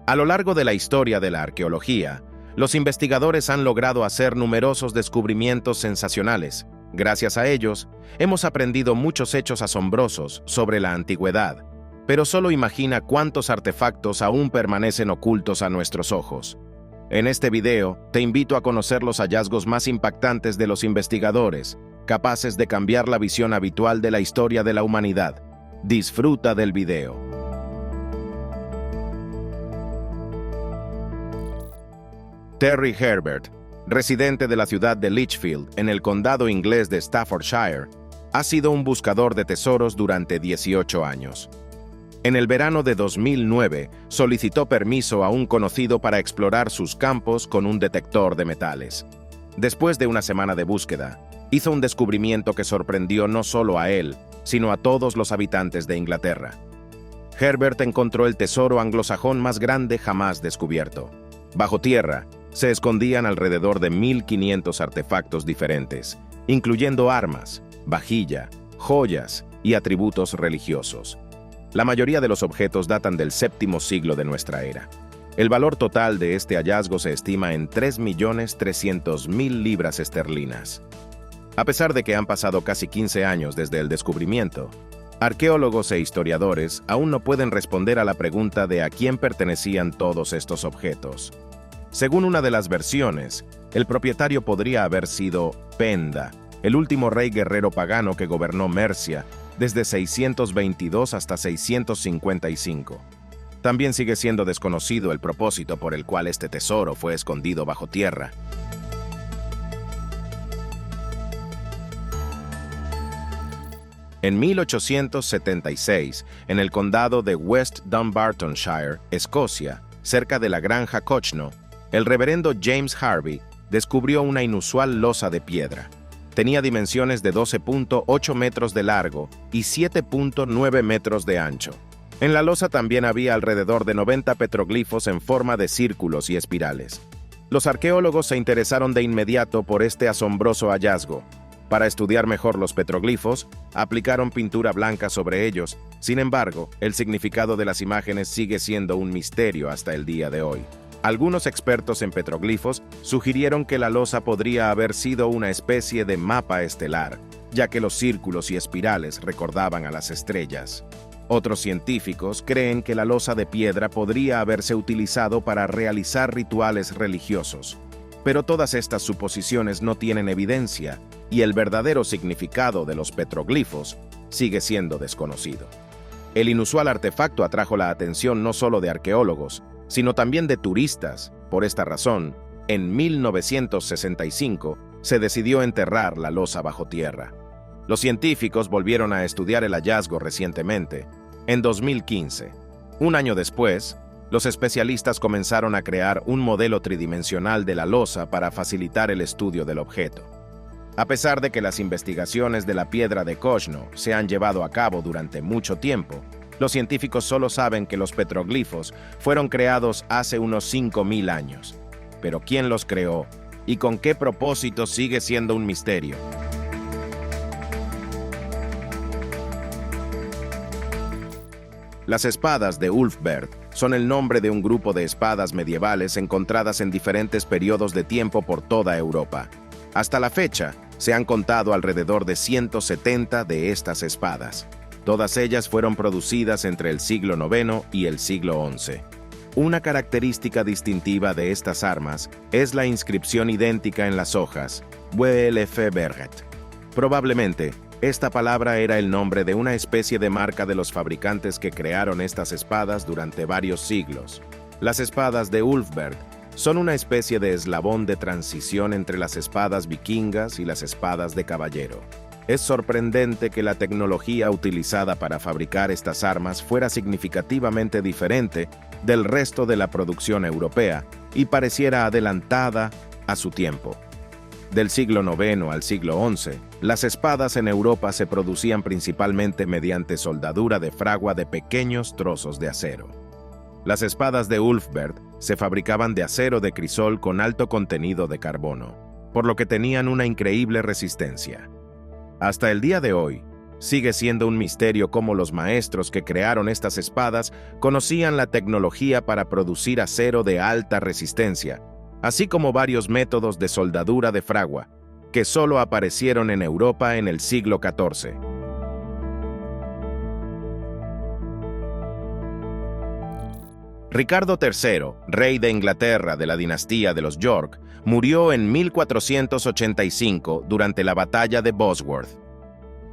A lo largo de la historia de la arqueología, los investigadores han logrado hacer numerosos descubrimientos sensacionales. Gracias a ellos, hemos aprendido muchos hechos asombrosos sobre la antigüedad, pero solo imagina cuántos artefactos aún permanecen ocultos a nuestros ojos. En este video, te invito a conocer los hallazgos más impactantes de los investigadores, capaces de cambiar la visión habitual de la historia de la humanidad. Disfruta del video. Terry Herbert, residente de la ciudad de Lichfield, en el condado inglés de Staffordshire, ha sido un buscador de tesoros durante 18 años. En el verano de 2009, solicitó permiso a un conocido para explorar sus campos con un detector de metales. Después de una semana de búsqueda, hizo un descubrimiento que sorprendió no solo a él, sino a todos los habitantes de Inglaterra. Herbert encontró el tesoro anglosajón más grande jamás descubierto. Bajo tierra, se escondían alrededor de 1.500 artefactos diferentes, incluyendo armas, vajilla, joyas y atributos religiosos. La mayoría de los objetos datan del séptimo siglo de nuestra era. El valor total de este hallazgo se estima en 3.300.000 libras esterlinas. A pesar de que han pasado casi 15 años desde el descubrimiento, arqueólogos e historiadores aún no pueden responder a la pregunta de a quién pertenecían todos estos objetos. Según una de las versiones, el propietario podría haber sido Penda, el último rey guerrero pagano que gobernó Mercia desde 622 hasta 655. También sigue siendo desconocido el propósito por el cual este tesoro fue escondido bajo tierra. En 1876, en el condado de West Dunbartonshire, Escocia, cerca de la granja Cochno, el reverendo James Harvey descubrió una inusual losa de piedra. Tenía dimensiones de 12.8 metros de largo y 7.9 metros de ancho. En la losa también había alrededor de 90 petroglifos en forma de círculos y espirales. Los arqueólogos se interesaron de inmediato por este asombroso hallazgo. Para estudiar mejor los petroglifos, aplicaron pintura blanca sobre ellos. Sin embargo, el significado de las imágenes sigue siendo un misterio hasta el día de hoy. Algunos expertos en petroglifos sugirieron que la losa podría haber sido una especie de mapa estelar, ya que los círculos y espirales recordaban a las estrellas. Otros científicos creen que la losa de piedra podría haberse utilizado para realizar rituales religiosos. Pero todas estas suposiciones no tienen evidencia, y el verdadero significado de los petroglifos sigue siendo desconocido. El inusual artefacto atrajo la atención no solo de arqueólogos, sino también de turistas. Por esta razón, en 1965 se decidió enterrar la losa bajo tierra. Los científicos volvieron a estudiar el hallazgo recientemente, en 2015. Un año después, los especialistas comenzaron a crear un modelo tridimensional de la losa para facilitar el estudio del objeto. A pesar de que las investigaciones de la piedra de Cochno se han llevado a cabo durante mucho tiempo, los científicos solo saben que los petroglifos fueron creados hace unos 5.000 años. Pero ¿quién los creó? ¿Y con qué propósito? Sigue siendo un misterio. Las espadas de Ulfberht son el nombre de un grupo de espadas medievales encontradas en diferentes periodos de tiempo por toda Europa. Hasta la fecha, se han contado alrededor de 170 de estas espadas. Todas ellas fueron producidas entre el siglo IX y el siglo XI. Una característica distintiva de estas armas es la inscripción idéntica en las hojas, WLF-Berget. Probablemente, esta palabra era el nombre de una especie de marca de los fabricantes que crearon estas espadas durante varios siglos. Las espadas de Ulfberht son una especie de eslabón de transición entre las espadas vikingas y las espadas de caballero. Es sorprendente que la tecnología utilizada para fabricar estas armas fuera significativamente diferente del resto de la producción europea y pareciera adelantada a su tiempo. Del siglo IX al siglo XI, las espadas en Europa se producían principalmente mediante soldadura de fragua de pequeños trozos de acero. Las espadas de Ulfberht se fabricaban de acero de crisol con alto contenido de carbono, por lo que tenían una increíble resistencia. Hasta el día de hoy, Sigue siendo un misterio cómo los maestros que crearon estas espadas conocían la tecnología para producir acero de alta resistencia, así como varios métodos de soldadura de fragua, que solo aparecieron en Europa en el siglo XIV. Ricardo III, rey de Inglaterra de la dinastía de los York, murió en 1485 durante la batalla de Bosworth.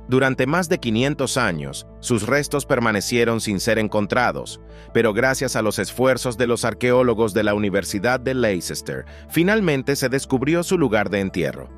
Durante más de 500 años, sus restos permanecieron sin ser encontrados, pero gracias a los esfuerzos de los arqueólogos de la Universidad de Leicester, finalmente se descubrió su lugar de entierro.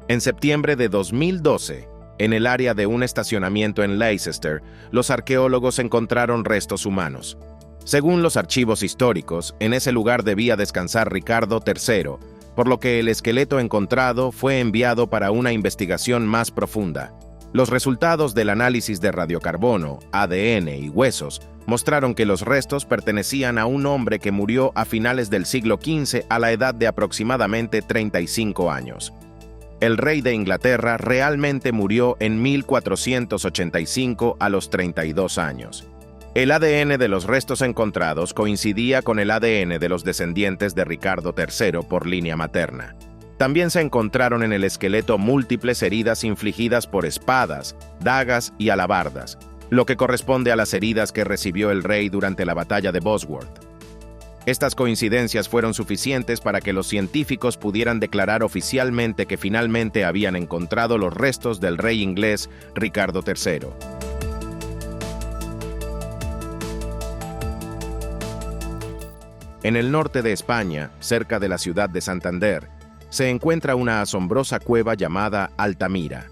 En septiembre de 2012, en el área de un estacionamiento en Leicester, los arqueólogos encontraron restos humanos. Según los archivos históricos, en ese lugar debía descansar Ricardo III, por lo que el esqueleto encontrado fue enviado para una investigación más profunda. Los resultados del análisis de radiocarbono, ADN y huesos mostraron que los restos pertenecían a un hombre que murió a finales del siglo XV a la edad de aproximadamente 35 años. El rey de Inglaterra realmente murió en 1485 a los 32 años. El ADN de los restos encontrados coincidía con el ADN de los descendientes de Ricardo III por línea materna. También se encontraron en el esqueleto múltiples heridas infligidas por espadas, dagas y alabardas, lo que corresponde a las heridas que recibió el rey durante la batalla de Bosworth. Estas coincidencias fueron suficientes para que los científicos pudieran declarar oficialmente que finalmente habían encontrado los restos del rey inglés Ricardo III. En el norte de España, cerca de la ciudad de Santander, se encuentra una asombrosa cueva llamada Altamira.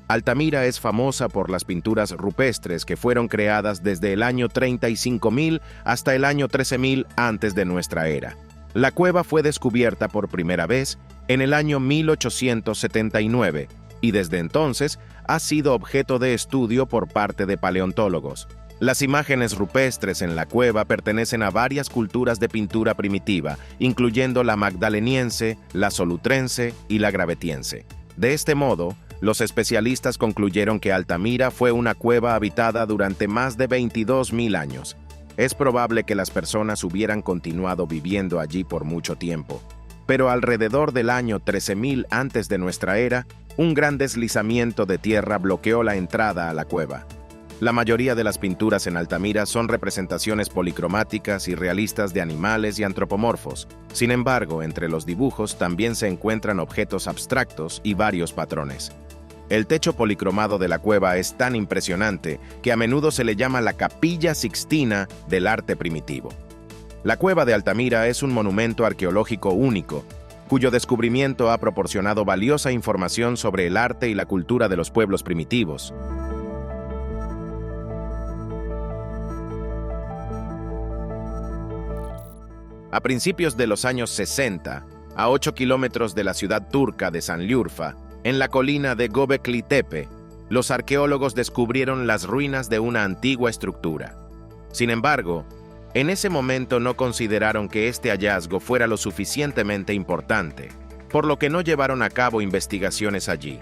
Altamira es famosa por las pinturas rupestres que fueron creadas desde el año 35.000 hasta el año 13.000 antes de nuestra era. La cueva fue descubierta por primera vez en el año 1879 y desde entonces ha sido objeto de estudio por parte de paleontólogos. Las imágenes rupestres en la cueva pertenecen a varias culturas de pintura primitiva, incluyendo la magdaleniense, la solutrense y la gravetiense. De este modo, los especialistas concluyeron que Altamira fue una cueva habitada durante más de 22.000 años. Es probable que las personas hubieran continuado viviendo allí por mucho tiempo, pero alrededor del año 13.000 antes de nuestra era, un gran deslizamiento de tierra bloqueó la entrada a la cueva. La mayoría de las pinturas en Altamira son representaciones policromáticas y realistas de animales y antropomorfos. Sin embargo, entre los dibujos también se encuentran objetos abstractos y varios patrones. El techo policromado de la cueva es tan impresionante que a menudo se le llama la Capilla Sixtina del arte primitivo. La cueva de Altamira es un monumento arqueológico único, cuyo descubrimiento ha proporcionado valiosa información sobre el arte y la cultura de los pueblos primitivos. A principios de los años 60, a 8 kilómetros de la ciudad turca de Sanliurfa, en la colina de Göbekli Tepe, los arqueólogos descubrieron las ruinas de una antigua estructura. Sin embargo, en ese momento no consideraron que este hallazgo fuera lo suficientemente importante, por lo que no llevaron a cabo investigaciones allí.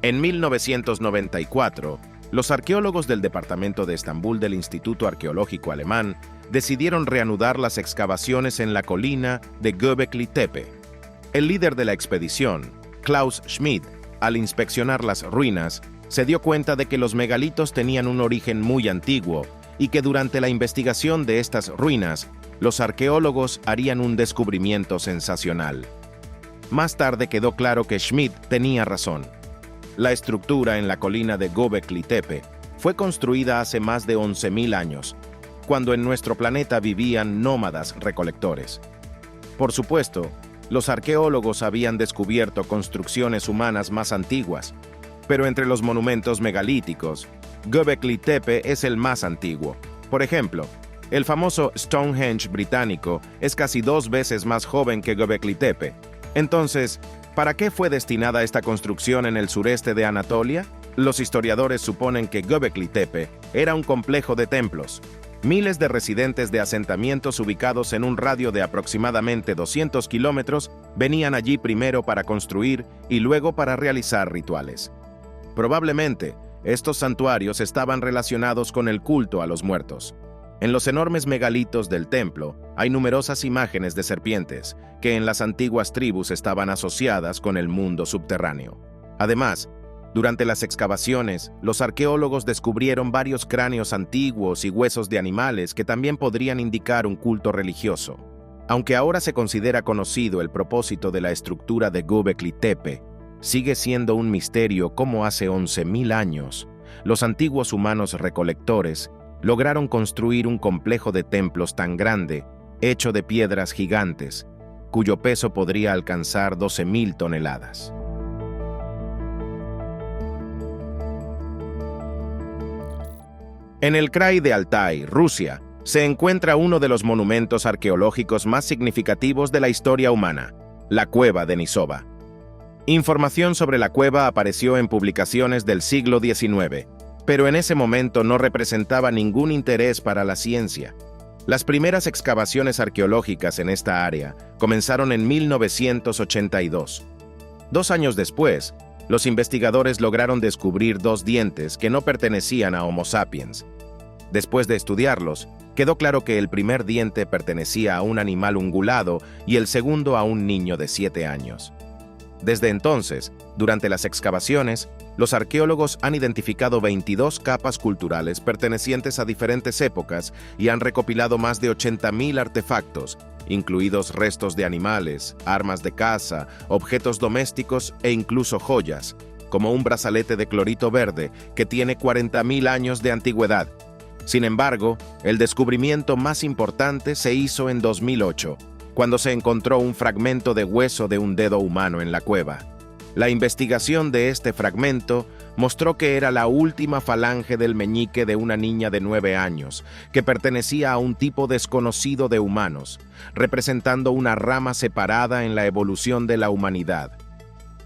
En 1994, los arqueólogos del departamento de Estambul del Instituto Arqueológico Alemán decidieron reanudar las excavaciones en la colina de Göbekli Tepe. El líder de la expedición, Klaus Schmidt, al inspeccionar las ruinas, se dio cuenta de que los megalitos tenían un origen muy antiguo y que durante la investigación de estas ruinas, los arqueólogos harían un descubrimiento sensacional. Más tarde quedó claro que Schmidt tenía razón. La estructura en la colina de Göbekli Tepe fue construida hace más de 11.000 años, cuando en nuestro planeta vivían nómadas recolectores. Por supuesto, los arqueólogos habían descubierto construcciones humanas más antiguas, pero entre los monumentos megalíticos, Göbekli Tepe es el más antiguo. Por ejemplo, el famoso Stonehenge británico es casi 2 veces más joven que Göbekli Tepe. Entonces, ¿para qué fue destinada esta construcción en el sureste de Anatolia? Los historiadores suponen que Göbekli Tepe era un complejo de templos. Miles de residentes de asentamientos ubicados en un radio de aproximadamente 200 kilómetros venían allí primero para construir y luego para realizar rituales. Probablemente, estos santuarios estaban relacionados con el culto a los muertos. En los enormes megalitos del templo hay numerosas imágenes de serpientes, que en las antiguas tribus estaban asociadas con el mundo subterráneo. Además, durante las excavaciones, los arqueólogos descubrieron varios cráneos antiguos y huesos de animales que también podrían indicar un culto religioso. Aunque ahora se considera conocido el propósito de la estructura de Göbekli Tepe, sigue siendo un misterio cómo hace 11.000 años los antiguos humanos recolectores lograron construir un complejo de templos tan grande, hecho de piedras gigantes, cuyo peso podría alcanzar 12.000 toneladas. En el Krai de Altai, Rusia, se encuentra uno de los monumentos arqueológicos más significativos de la historia humana, la cueva de Denisova. Información sobre la cueva apareció en publicaciones del siglo XIX, pero en ese momento no representaba ningún interés para la ciencia. Las primeras excavaciones arqueológicas en esta área comenzaron en 1982. 2 años después, los investigadores lograron descubrir 2 dientes que no pertenecían a Homo sapiens. Después de estudiarlos, quedó claro que el primer diente pertenecía a un animal ungulado y el segundo a un niño de 7 años. Desde entonces, durante las excavaciones, los arqueólogos han identificado 22 capas culturales pertenecientes a diferentes épocas y han recopilado más de 80.000 artefactos, incluidos restos de animales, armas de caza, objetos domésticos e incluso joyas, como un brazalete de clorito verde que tiene 40.000 años de antigüedad. Sin embargo, el descubrimiento más importante se hizo en 2008, cuando se encontró un fragmento de hueso de un dedo humano en la cueva. La investigación de este fragmento mostró que era la última falange del meñique de una niña de 9 años, que pertenecía a un tipo desconocido de humanos, representando una rama separada en la evolución de la humanidad.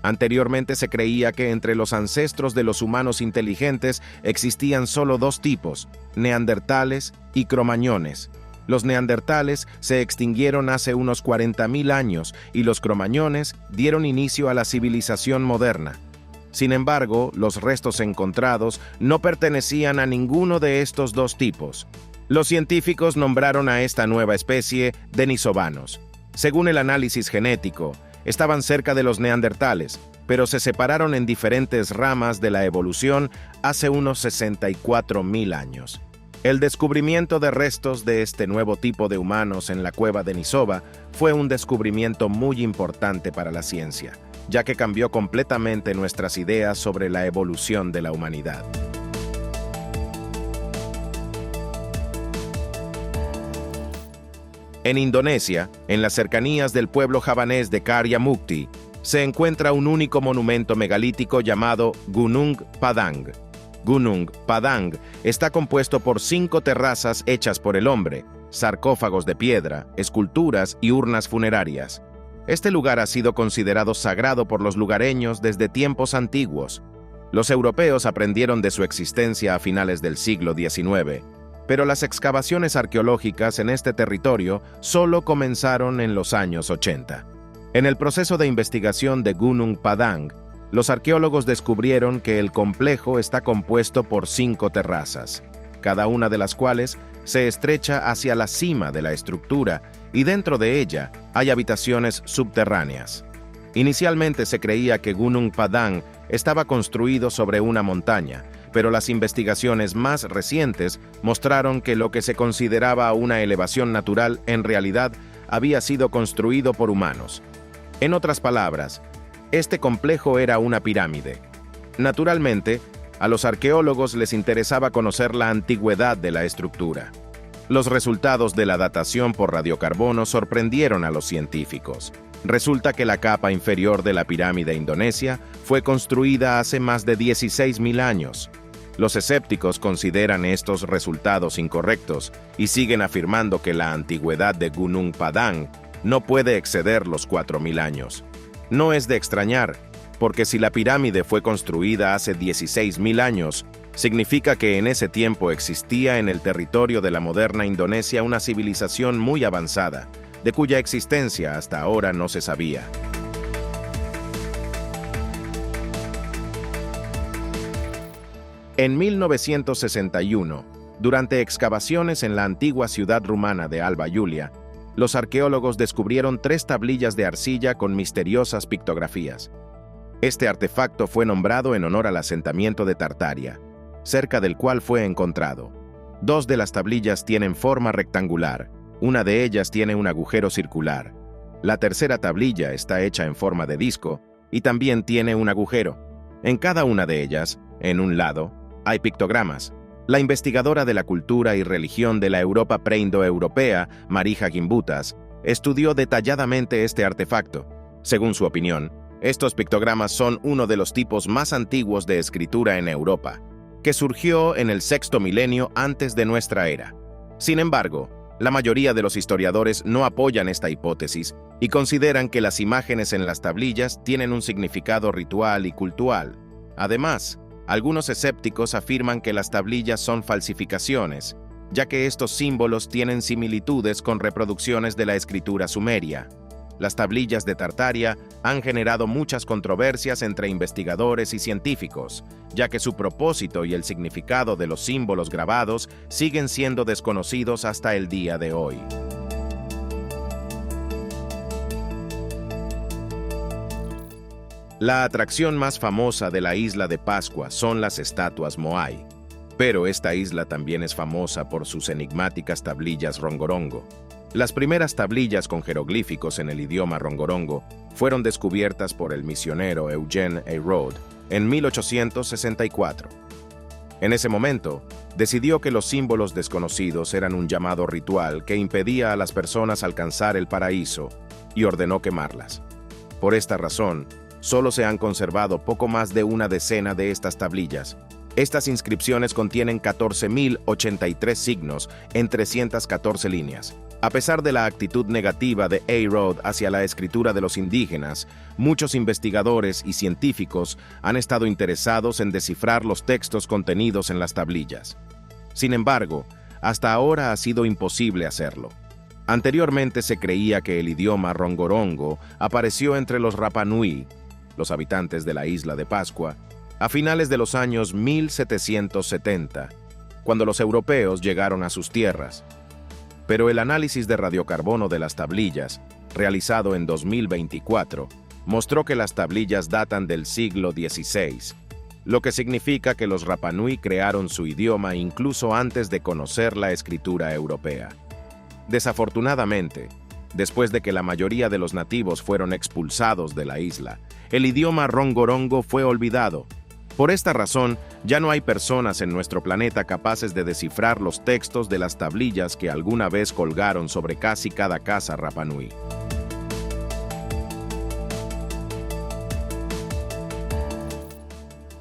Anteriormente se creía que entre los ancestros de los humanos inteligentes existían solo 2 tipos, neandertales y cromañones. Los neandertales se extinguieron hace unos 40.000 años y los cromañones dieron inicio a la civilización moderna. Sin embargo, los restos encontrados no pertenecían a ninguno de estos 2 tipos. Los científicos nombraron a esta nueva especie denisovanos. Según el análisis genético, estaban cerca de los neandertales, pero se separaron en diferentes ramas de la evolución hace unos 64.000 años. El descubrimiento de restos de este nuevo tipo de humanos en la cueva de Denisova fue un descubrimiento muy importante para la ciencia, ya que cambió completamente nuestras ideas sobre la evolución de la humanidad. En Indonesia, en las cercanías del pueblo javanés de Karya Mukti, se encuentra un único monumento megalítico llamado Gunung Padang. Gunung Padang está compuesto por 5 terrazas hechas por el hombre, sarcófagos de piedra, esculturas y urnas funerarias. Este lugar ha sido considerado sagrado por los lugareños desde tiempos antiguos. Los europeos aprendieron de su existencia a finales del siglo XIX, pero las excavaciones arqueológicas en este territorio solo comenzaron en los años 80. En el proceso de investigación de Gunung Padang, los arqueólogos descubrieron que el complejo está compuesto por 5 terrazas, cada una de las cuales se estrecha hacia la cima de la estructura y dentro de ella hay habitaciones subterráneas. Inicialmente se creía que Gunung Padang estaba construido sobre una montaña, pero las investigaciones más recientes mostraron que lo que se consideraba una elevación natural en realidad había sido construido por humanos. En otras palabras, este complejo era una pirámide. Naturalmente, a los arqueólogos les interesaba conocer la antigüedad de la estructura. Los resultados de la datación por radiocarbono sorprendieron a los científicos. Resulta que la capa inferior de la pirámide indonesia fue construida hace más de 16.000 años. Los escépticos consideran estos resultados incorrectos y siguen afirmando que la antigüedad de Gunung Padang no puede exceder los 4.000 años. No es de extrañar, porque si la pirámide fue construida hace 16.000 años, significa que en ese tiempo existía en el territorio de la moderna Indonesia una civilización muy avanzada, de cuya existencia hasta ahora no se sabía. En 1961, durante excavaciones en la antigua ciudad rumana de Alba Iulia, los arqueólogos descubrieron 3 tablillas de arcilla con misteriosas pictografías. Este artefacto fue nombrado en honor al asentamiento de Tartaria, cerca del cual fue encontrado. 2 de las tablillas tienen forma rectangular, una de ellas tiene un agujero circular. La tercera tablilla está hecha en forma de disco y también tiene un agujero. En cada una de ellas, en un lado, hay pictogramas. La investigadora de la cultura y religión de la Europa preindoeuropea, Marija Gimbutas, estudió detalladamente este artefacto. Según su opinión, estos pictogramas son uno de los tipos más antiguos de escritura en Europa, que surgió en el sexto milenio antes de nuestra era. Sin embargo, la mayoría de los historiadores no apoyan esta hipótesis y consideran que las imágenes en las tablillas tienen un significado ritual y cultural. Además, algunos escépticos afirman que las tablillas son falsificaciones, ya que estos símbolos tienen similitudes con reproducciones de la escritura sumeria. Las tablillas de Tartaria han generado muchas controversias entre investigadores y científicos, ya que su propósito y el significado de los símbolos grabados siguen siendo desconocidos hasta el día de hoy. La atracción más famosa de la isla de Pascua son las estatuas Moai, pero esta isla también es famosa por sus enigmáticas tablillas rongorongo. Las primeras tablillas con jeroglíficos en el idioma rongorongo fueron descubiertas por el misionero Eugene Eyraud en 1864. En ese momento, decidió que los símbolos desconocidos eran un llamado ritual que impedía a las personas alcanzar el paraíso y ordenó quemarlas. Por esta razón, solo se han conservado poco más de una decena de estas tablillas. Estas inscripciones contienen 14.083 signos en 314 líneas. A pesar de la actitud negativa de Eyraud hacia la escritura de los indígenas, muchos investigadores y científicos han estado interesados en descifrar los textos contenidos en las tablillas. Sin embargo, hasta ahora ha sido imposible hacerlo. Anteriormente se creía que el idioma rongorongo apareció entre los Rapa Nui, los habitantes de la isla de Pascua, a finales de los años 1770, cuando los europeos llegaron a sus tierras. Pero el análisis de radiocarbono de las tablillas, realizado en 2024, mostró que las tablillas datan del siglo XVI, lo que significa que los Rapa Nui crearon su idioma incluso antes de conocer la escritura europea. Desafortunadamente, después de que la mayoría de los nativos fueron expulsados de la isla, el idioma rongorongo fue olvidado. Por esta razón, ya no hay personas en nuestro planeta capaces de descifrar los textos de las tablillas que alguna vez colgaron sobre casi cada casa Rapa Nui.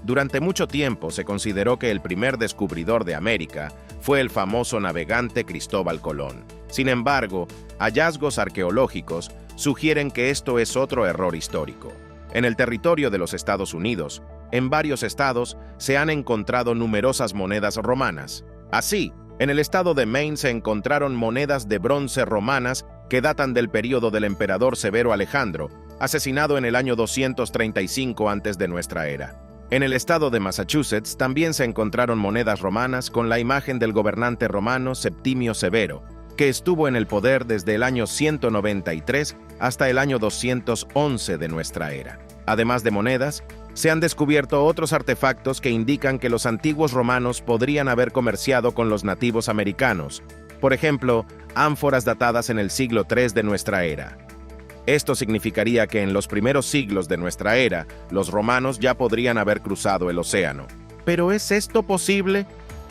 Durante mucho tiempo se consideró que el primer descubridor de América fue el famoso navegante Cristóbal Colón. Sin embargo, hallazgos arqueológicos sugieren que esto es otro error histórico. En el territorio de los Estados Unidos, en varios estados se han encontrado numerosas monedas romanas. Así, en el estado de Maine se encontraron monedas de bronce romanas que datan del período del emperador Severo Alejandro, asesinado en el año 235 antes de nuestra era. En el estado de Massachusetts también se encontraron monedas romanas con la imagen del gobernante romano Septimio Severo, que estuvo en el poder desde el año 193 hasta el año 211 de nuestra era. Además de monedas, se han descubierto otros artefactos que indican que los antiguos romanos podrían haber comerciado con los nativos americanos, por ejemplo, ánforas datadas en el siglo III de nuestra era. Esto significaría que en los primeros siglos de nuestra era, los romanos ya podrían haber cruzado el océano. ¿Pero es esto posible?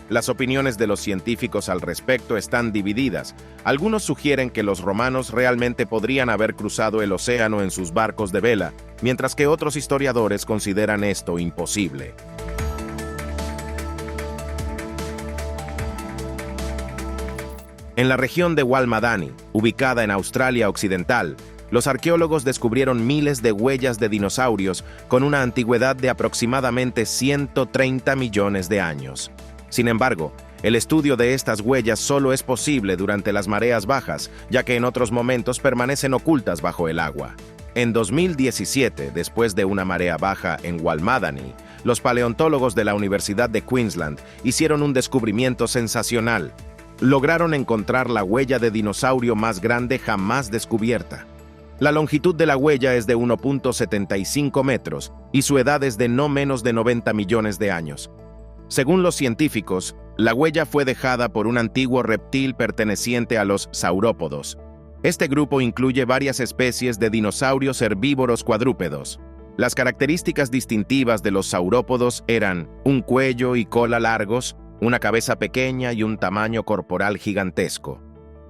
Las opiniones de los científicos al respecto están divididas. Algunos sugieren que los romanos realmente podrían haber cruzado el océano en sus barcos de vela, mientras que otros historiadores consideran esto imposible. En la región de Walmadani, ubicada en Australia Occidental, los arqueólogos descubrieron miles de huellas de dinosaurios con una antigüedad de aproximadamente 130 millones de años. Sin embargo, el estudio de estas huellas solo es posible durante las mareas bajas, ya que en otros momentos permanecen ocultas bajo el agua. En 2017, después de una marea baja en Walmadani, los paleontólogos de la Universidad de Queensland hicieron un descubrimiento sensacional. Lograron encontrar la huella de dinosaurio más grande jamás descubierta. La longitud de la huella es de 1.75 metros y su edad es de no menos de 90 millones de años. Según los científicos, la huella fue dejada por un antiguo reptil perteneciente a los saurópodos. Este grupo incluye varias especies de dinosaurios herbívoros cuadrúpedos. Las características distintivas de los saurópodos eran un cuello y cola largos, una cabeza pequeña y un tamaño corporal gigantesco.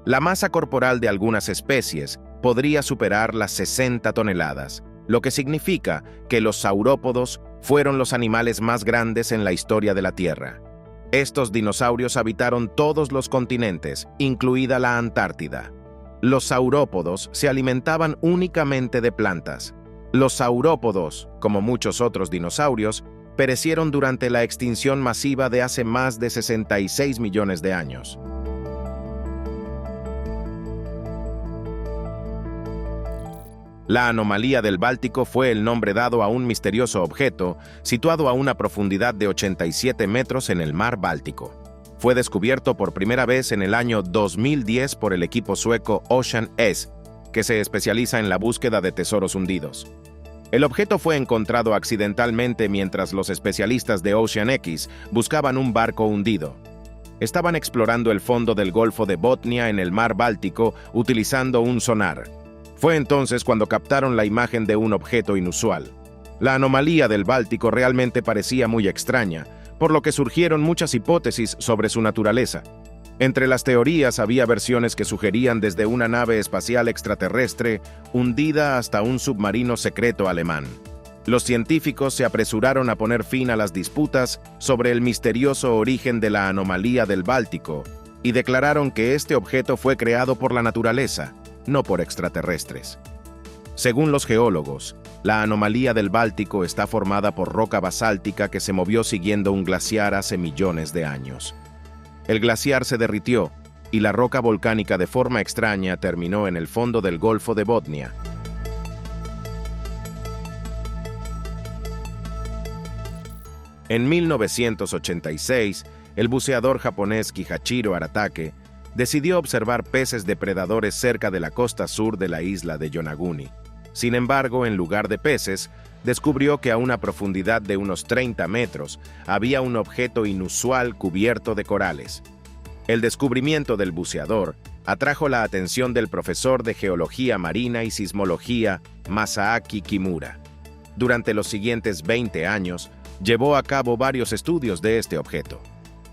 La masa corporal de algunas especies podría superar las 60 toneladas, lo que significa que los saurópodos fueron los animales más grandes en la historia de la Tierra. Estos dinosaurios habitaron todos los continentes, incluida la Antártida. Los saurópodos se alimentaban únicamente de plantas. Los saurópodos, como muchos otros dinosaurios, perecieron durante la extinción masiva de hace más de 66 millones de años. La anomalía del Báltico fue el nombre dado a un misterioso objeto situado a una profundidad de 87 metros en el mar Báltico. Fue descubierto por primera vez en el año 2010 por el equipo sueco Ocean S, que se especializa en la búsqueda de tesoros hundidos. El objeto fue encontrado accidentalmente mientras los especialistas de Ocean X buscaban un barco hundido. Estaban explorando el fondo del Golfo de Botnia en el mar Báltico utilizando un sonar. Fue entonces cuando captaron la imagen de un objeto inusual. La anomalía del Báltico realmente parecía muy extraña, por lo que surgieron muchas hipótesis sobre su naturaleza. Entre las teorías había versiones que sugerían desde una nave espacial extraterrestre hundida hasta un submarino secreto alemán. Los científicos se apresuraron a poner fin a las disputas sobre el misterioso origen de la anomalía del Báltico y declararon que este objeto fue creado por la naturaleza, no por extraterrestres. Según los geólogos, la anomalía del Báltico está formada por roca basáltica que se movió siguiendo un glaciar hace millones de años. El glaciar se derritió y la roca volcánica de forma extraña terminó en el fondo del Golfo de Botnia. En 1986, el buceador japonés Kihachiro Aratake decidió observar peces depredadores cerca de la costa sur de la isla de Yonaguni. Sin embargo, en lugar de peces, descubrió que a una profundidad de unos 30 metros había un objeto inusual cubierto de corales. El descubrimiento del buceador atrajo la atención del profesor de Geología Marina y Sismología Masaaki Kimura. Durante los siguientes 20 años, llevó a cabo varios estudios de este objeto.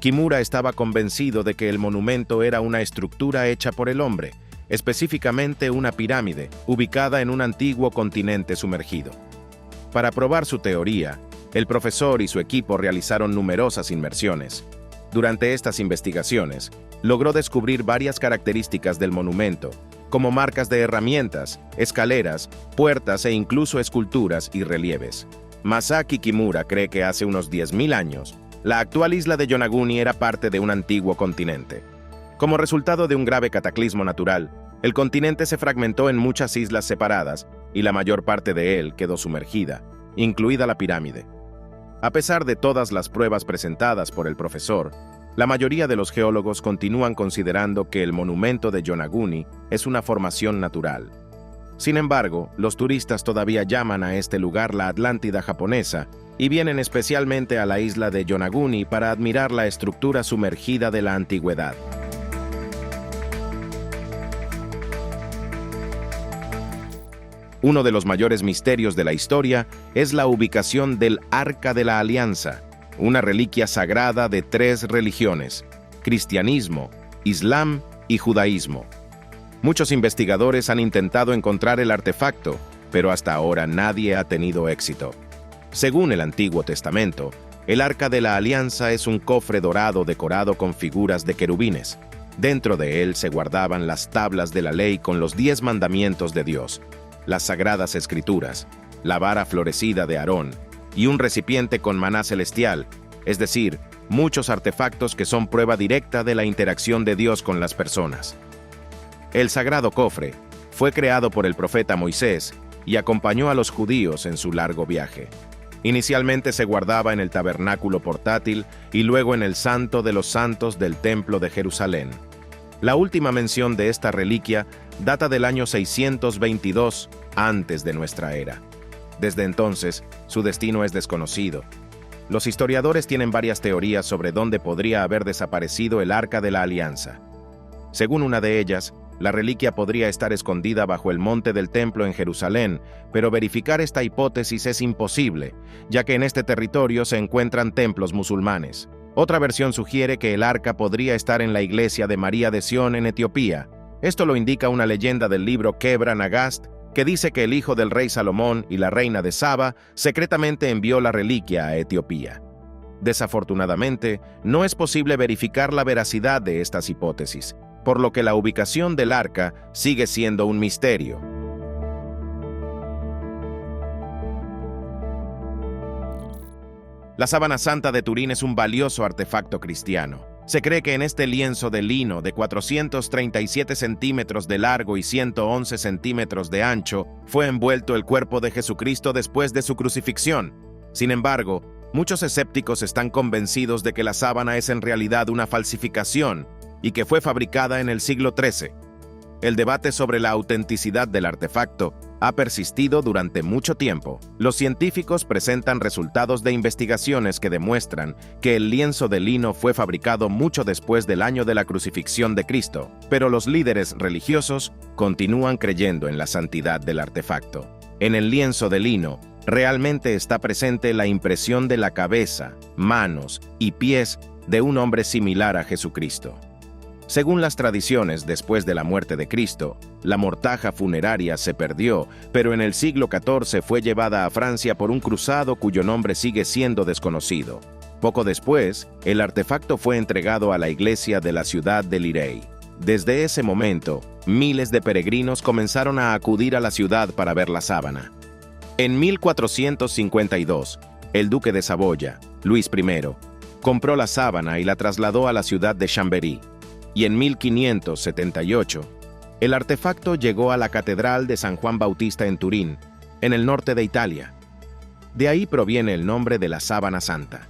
Kimura estaba convencido de que el monumento era una estructura hecha por el hombre, específicamente una pirámide ubicada en un antiguo continente sumergido. Para probar su teoría, el profesor y su equipo realizaron numerosas inmersiones. Durante estas investigaciones, logró descubrir varias características del monumento, como marcas de herramientas, escaleras, puertas e incluso esculturas y relieves. Masaaki Kimura cree que hace unos 10.000 años, la actual isla de Yonaguni era parte de un antiguo continente. Como resultado de un grave cataclismo natural, el continente se fragmentó en muchas islas separadas y la mayor parte de él quedó sumergida, incluida la pirámide. A pesar de todas las pruebas presentadas por el profesor, la mayoría de los geólogos continúan considerando que el monumento de Yonaguni es una formación natural. Sin embargo, los turistas todavía llaman a este lugar la Atlántida japonesa y vienen especialmente a la isla de Yonaguni para admirar la estructura sumergida de la antigüedad. Uno de los mayores misterios de la historia es la ubicación del Arca de la Alianza, una reliquia sagrada de 3 religiones: cristianismo, islam y judaísmo. Muchos investigadores han intentado encontrar el artefacto, pero hasta ahora nadie ha tenido éxito. Según el Antiguo Testamento, el Arca de la Alianza es un cofre dorado decorado con figuras de querubines. Dentro de él se guardaban las tablas de la ley con los 10 mandamientos de Dios, las sagradas escrituras, la vara florecida de Aarón y un recipiente con maná celestial, es decir, muchos artefactos que son prueba directa de la interacción de Dios con las personas. El sagrado cofre fue creado por el profeta Moisés y acompañó a los judíos en su largo viaje. Inicialmente se guardaba en el tabernáculo portátil y luego en el Santo de los Santos del Templo de Jerusalén. La última mención de esta reliquia data del año 622 antes de nuestra era. Desde entonces, su destino es desconocido. Los historiadores tienen varias teorías sobre dónde podría haber desaparecido el Arca de la Alianza. Según una de ellas, la reliquia podría estar escondida bajo el monte del templo en Jerusalén, pero verificar esta hipótesis es imposible, ya que en este territorio se encuentran templos musulmanes. Otra versión sugiere que el arca podría estar en la iglesia de María de Sión en Etiopía. Esto lo indica una leyenda del libro Kebra Nagast, que dice que el hijo del rey Salomón y la reina de Saba secretamente envió la reliquia a Etiopía. Desafortunadamente, no es posible verificar la veracidad de estas hipótesis, por lo que la ubicación del arca sigue siendo un misterio. La sábana santa de Turín es un valioso artefacto cristiano. Se cree que en este lienzo de lino de 437 centímetros de largo y 111 centímetros de ancho fue envuelto el cuerpo de Jesucristo después de su crucifixión. Sin embargo, muchos escépticos están convencidos de que la sábana es en realidad una falsificación y que fue fabricada en el siglo XIII. El debate sobre la autenticidad del artefacto ha persistido durante mucho tiempo. Los científicos presentan resultados de investigaciones que demuestran que el lienzo de lino fue fabricado mucho después del año de la crucifixión de Cristo, pero los líderes religiosos continúan creyendo en la santidad del artefacto. En el lienzo de lino, realmente está presente la impresión de la cabeza, manos y pies de un hombre similar a Jesucristo. Según las tradiciones, después de la muerte de Cristo, la mortaja funeraria se perdió, pero en el siglo XIV fue llevada a Francia por un cruzado cuyo nombre sigue siendo desconocido. Poco después, el artefacto fue entregado a la iglesia de la ciudad de Lirey. Desde ese momento, miles de peregrinos comenzaron a acudir a la ciudad para ver la sábana. En 1452, el duque de Saboya, Luis I, compró la sábana y la trasladó a la ciudad de Chambéry. Y en 1578, el artefacto llegó a la Catedral de San Juan Bautista en Turín, en el norte de Italia. De ahí proviene el nombre de la sábana santa.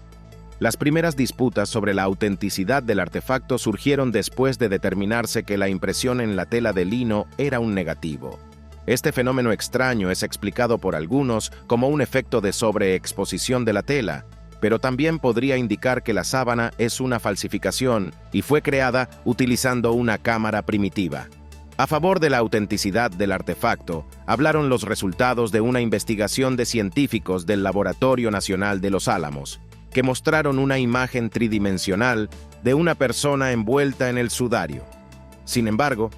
Las primeras disputas sobre la autenticidad del artefacto surgieron después de determinarse que la impresión en la tela de lino era un negativo. Este fenómeno extraño es explicado por algunos como un efecto de sobreexposición de la tela, pero también podría indicar que la sábana es una falsificación y fue creada utilizando una cámara primitiva. A favor de la autenticidad del artefacto, hablaron los resultados de una investigación de científicos del Laboratorio Nacional de Los Álamos, que mostraron una imagen tridimensional de una persona envuelta en el sudario. Sin embargo,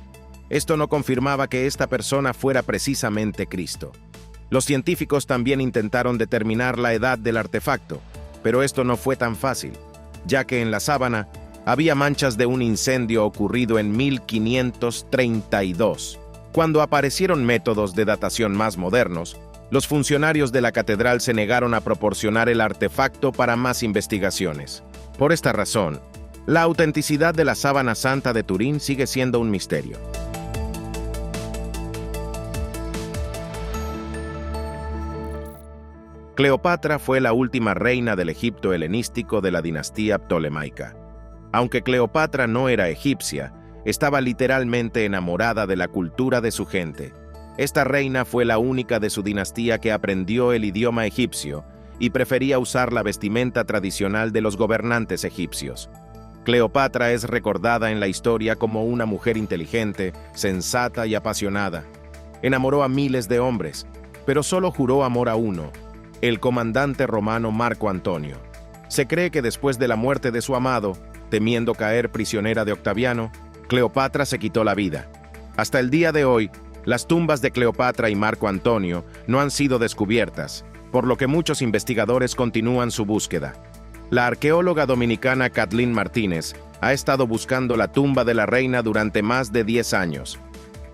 esto no confirmaba que esta persona fuera precisamente Cristo. Los científicos también intentaron determinar la edad del artefacto, pero esto no fue tan fácil, ya que en la sábana había manchas de un incendio ocurrido en 1532. Cuando aparecieron métodos de datación más modernos, los funcionarios de la catedral se negaron a proporcionar el artefacto para más investigaciones. Por esta razón, la autenticidad de la sábana santa de Turín sigue siendo un misterio. Cleopatra fue la última reina del Egipto helenístico de la dinastía ptolemaica. Aunque Cleopatra no era egipcia, estaba literalmente enamorada de la cultura de su gente. Esta reina fue la única de su dinastía que aprendió el idioma egipcio y prefería usar la vestimenta tradicional de los gobernantes egipcios. Cleopatra es recordada en la historia como una mujer inteligente, sensata y apasionada. Enamoró a miles de hombres, pero solo juró amor a uno, el comandante romano Marco Antonio. Se cree que después de la muerte de su amado, temiendo caer prisionera de Octaviano, Cleopatra se quitó la vida. Hasta el día de hoy, las tumbas de Cleopatra y Marco Antonio no han sido descubiertas, por lo que muchos investigadores continúan su búsqueda. La arqueóloga dominicana Kathleen Martínez ha estado buscando la tumba de la reina durante más de 10 años.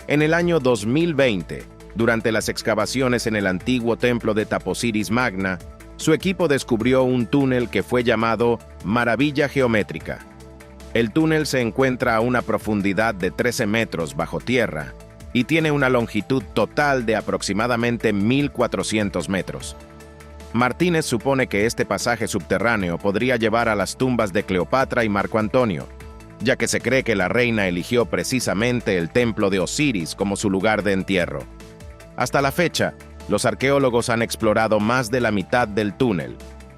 En el año 2020, durante las excavaciones en el antiguo templo de Taposiris Magna, su equipo descubrió un túnel que fue llamado Maravilla Geométrica. El túnel se encuentra a una profundidad de 13 metros bajo tierra y tiene una longitud total de aproximadamente 1.400 metros. Martínez supone que este pasaje subterráneo podría llevar a las tumbas de Cleopatra y Marco Antonio, ya que se cree que la reina eligió precisamente el templo de Osiris como su lugar de entierro. Hasta la fecha, los arqueólogos han explorado más de la mitad del túnel,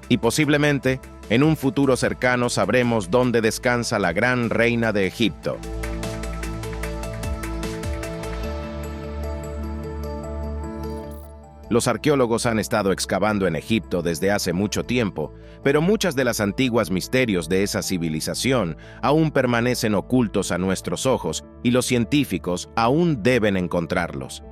y posiblemente, en un futuro cercano sabremos dónde descansa la gran reina de Egipto. Los arqueólogos han estado excavando en Egipto desde hace mucho tiempo, pero muchas de las antiguas misterios de esa civilización aún permanecen ocultos a nuestros ojos y los científicos aún deben encontrarlos.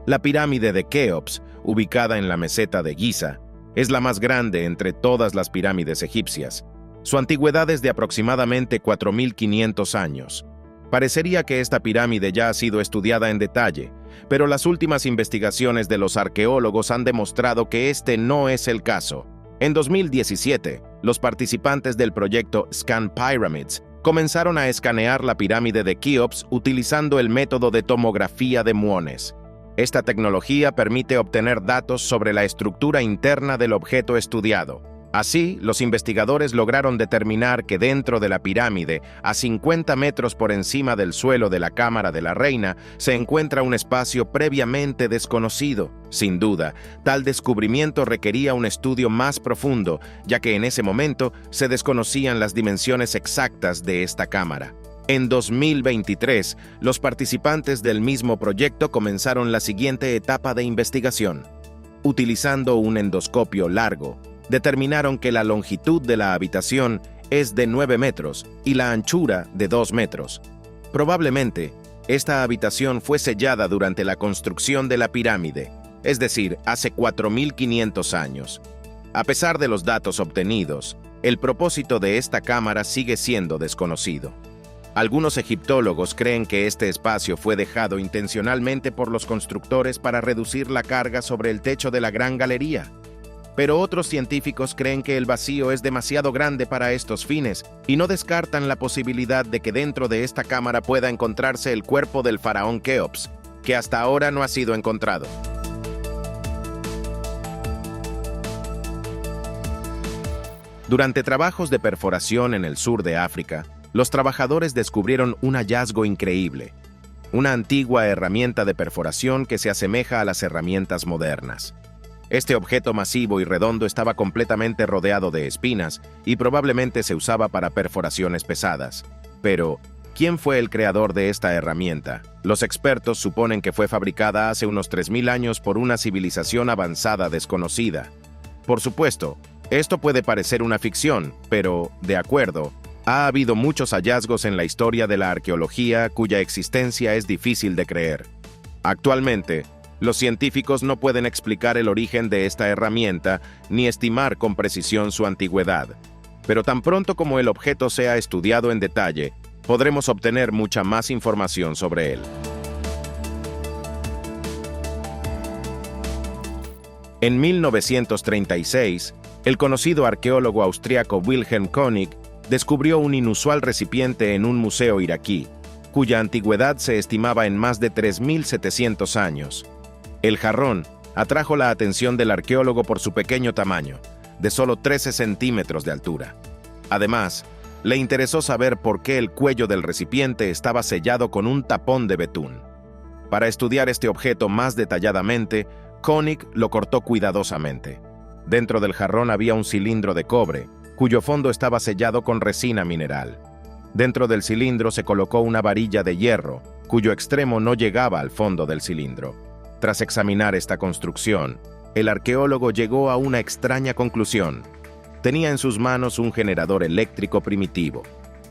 La pirámide de Keops, ubicada en la meseta de Giza, es la más grande entre todas las pirámides egipcias. Su antigüedad es de aproximadamente 4.500 años. Parecería que esta pirámide ya ha sido estudiada en detalle, pero las últimas investigaciones de los arqueólogos han demostrado que este no es el caso. En 2017, los participantes del proyecto Scan Pyramids comenzaron a escanear la pirámide de Keops utilizando el método de tomografía de muones. Esta tecnología permite obtener datos sobre la estructura interna del objeto estudiado. Así, los investigadores lograron determinar que dentro de la pirámide, a 50 metros por encima del suelo de la cámara de la reina, se encuentra un espacio previamente desconocido. Sin duda, tal descubrimiento requería un estudio más profundo, ya que en ese momento se desconocían las dimensiones exactas de esta cámara. En 2023, los participantes del mismo proyecto comenzaron la siguiente etapa de investigación. Utilizando un endoscopio largo, determinaron que la longitud de la habitación es de 9 metros y la anchura de 2 metros. Probablemente, esta habitación fue sellada durante la construcción de la pirámide, es decir, hace 4.500 años. A pesar de los datos obtenidos, el propósito de esta cámara sigue siendo desconocido. Algunos egiptólogos creen que este espacio fue dejado intencionalmente por los constructores para reducir la carga sobre el techo de la Gran Galería. Pero otros científicos creen que el vacío es demasiado grande para estos fines y no descartan la posibilidad de que dentro de esta cámara pueda encontrarse el cuerpo del faraón Keops, que hasta ahora no ha sido encontrado. Durante trabajos de perforación en el sur de África, los trabajadores descubrieron un hallazgo increíble, una antigua herramienta de perforación que se asemeja a las herramientas modernas. Este objeto masivo y redondo estaba completamente rodeado de espinas y probablemente se usaba para perforaciones pesadas. Pero, ¿quién fue el creador de esta herramienta? Los expertos suponen que fue fabricada hace unos 3.000 años por una civilización avanzada desconocida. Por supuesto, esto puede parecer una ficción, pero, de acuerdo, ha habido muchos hallazgos en la historia de la arqueología cuya existencia es difícil de creer. Actualmente, los científicos no pueden explicar el origen de esta herramienta ni estimar con precisión su antigüedad. Pero tan pronto como el objeto sea estudiado en detalle, podremos obtener mucha más información sobre él. En 1936, el conocido arqueólogo austriaco Wilhelm König descubrió un inusual recipiente en un museo iraquí, cuya antigüedad se estimaba en más de 3.700 años. El jarrón atrajo la atención del arqueólogo por su pequeño tamaño, de solo 13 centímetros de altura. Además, le interesó saber por qué el cuello del recipiente estaba sellado con un tapón de betún. Para estudiar este objeto más detalladamente, König lo cortó cuidadosamente. Dentro del jarrón había un cilindro de cobre, cuyo fondo estaba sellado con resina mineral. Dentro del cilindro se colocó una varilla de hierro, cuyo extremo no llegaba al fondo del cilindro. Tras examinar esta construcción, el arqueólogo llegó a una extraña conclusión. Tenía en sus manos un generador eléctrico primitivo.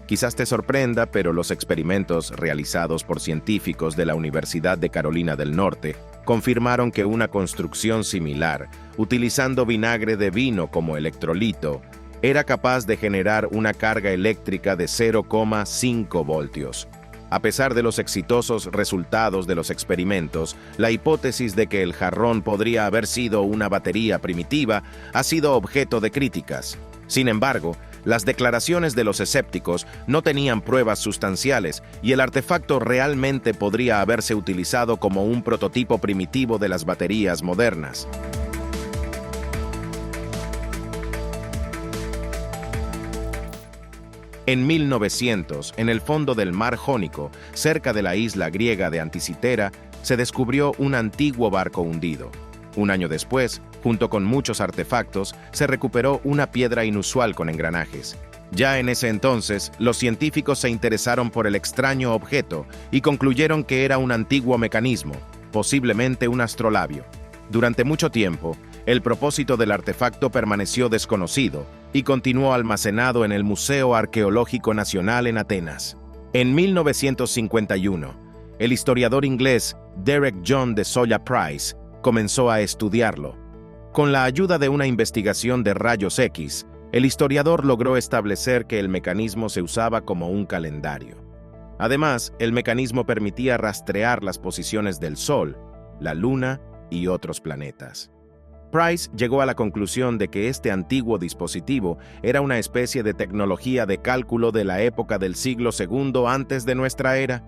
Quizás te sorprenda, pero los experimentos realizados por científicos de la Universidad de Carolina del Norte confirmaron que una construcción similar, utilizando vinagre de vino como electrolito, era capaz de generar una carga eléctrica de 0,5 voltios. A pesar de los exitosos resultados de los experimentos, la hipótesis de que el jarrón podría haber sido una batería primitiva ha sido objeto de críticas. Sin embargo, las declaraciones de los escépticos no tenían pruebas sustanciales y el artefacto realmente podría haberse utilizado como un prototipo primitivo de las baterías modernas. En 1900, en el fondo del mar Jónico, cerca de la isla griega de Anticitera, se descubrió un antiguo barco hundido. Un año después, junto con muchos artefactos, se recuperó una piedra inusual con engranajes. Ya en ese entonces, los científicos se interesaron por el extraño objeto y concluyeron que era un antiguo mecanismo, posiblemente un astrolabio. Durante mucho tiempo, el propósito del artefacto permaneció desconocido y continuó almacenado en el Museo Arqueológico Nacional en Atenas. En 1951, el historiador inglés Derek John de Solla Price comenzó a estudiarlo. Con la ayuda de una investigación de rayos X, el historiador logró establecer que el mecanismo se usaba como un calendario. Además, el mecanismo permitía rastrear las posiciones del Sol, la Luna y otros planetas. Price llegó a la conclusión de que este antiguo dispositivo era una especie de tecnología de cálculo de la época del siglo II antes de nuestra era.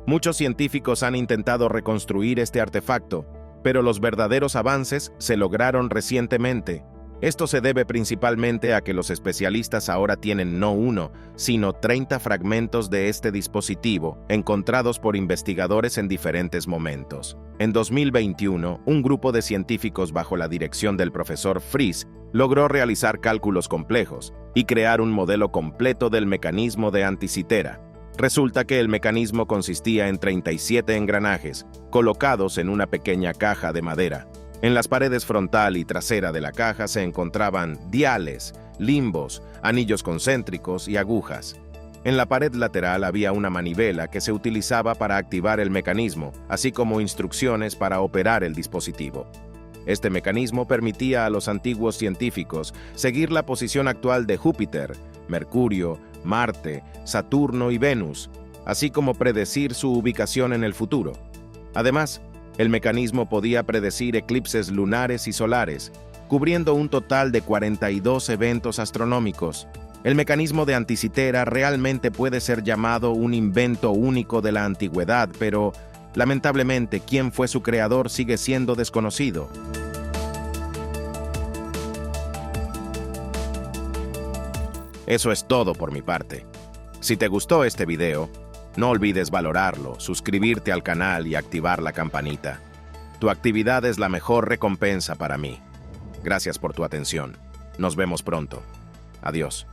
Muchos científicos han intentado reconstruir este artefacto, pero los verdaderos avances se lograron recientemente. Esto se debe principalmente a que los especialistas ahora tienen no uno, sino 30 fragmentos de este dispositivo, encontrados por investigadores en diferentes momentos. En 2021, un grupo de científicos bajo la dirección del profesor Fries logró realizar cálculos complejos y crear un modelo completo del mecanismo de Anticitera. Resulta que el mecanismo consistía en 37 engranajes, colocados en una pequeña caja de madera. En las paredes frontal y trasera de la caja se encontraban diales, limbos, anillos concéntricos y agujas. En la pared lateral había una manivela que se utilizaba para activar el mecanismo, así como instrucciones para operar el dispositivo. Este mecanismo permitía a los antiguos científicos seguir la posición actual de Júpiter, Mercurio, Marte, Saturno y Venus, así como predecir su ubicación en el futuro. Además, el mecanismo podía predecir eclipses lunares y solares, cubriendo un total de 42 eventos astronómicos. El mecanismo de Anticitera realmente puede ser llamado un invento único de la antigüedad, pero, lamentablemente, quién fue su creador sigue siendo desconocido. Eso es todo por mi parte. Si te gustó este video, no olvides valorarlo, suscribirte al canal y activar la campanita. Tu actividad es la mejor recompensa para mí. Gracias por tu atención. Nos vemos pronto. Adiós.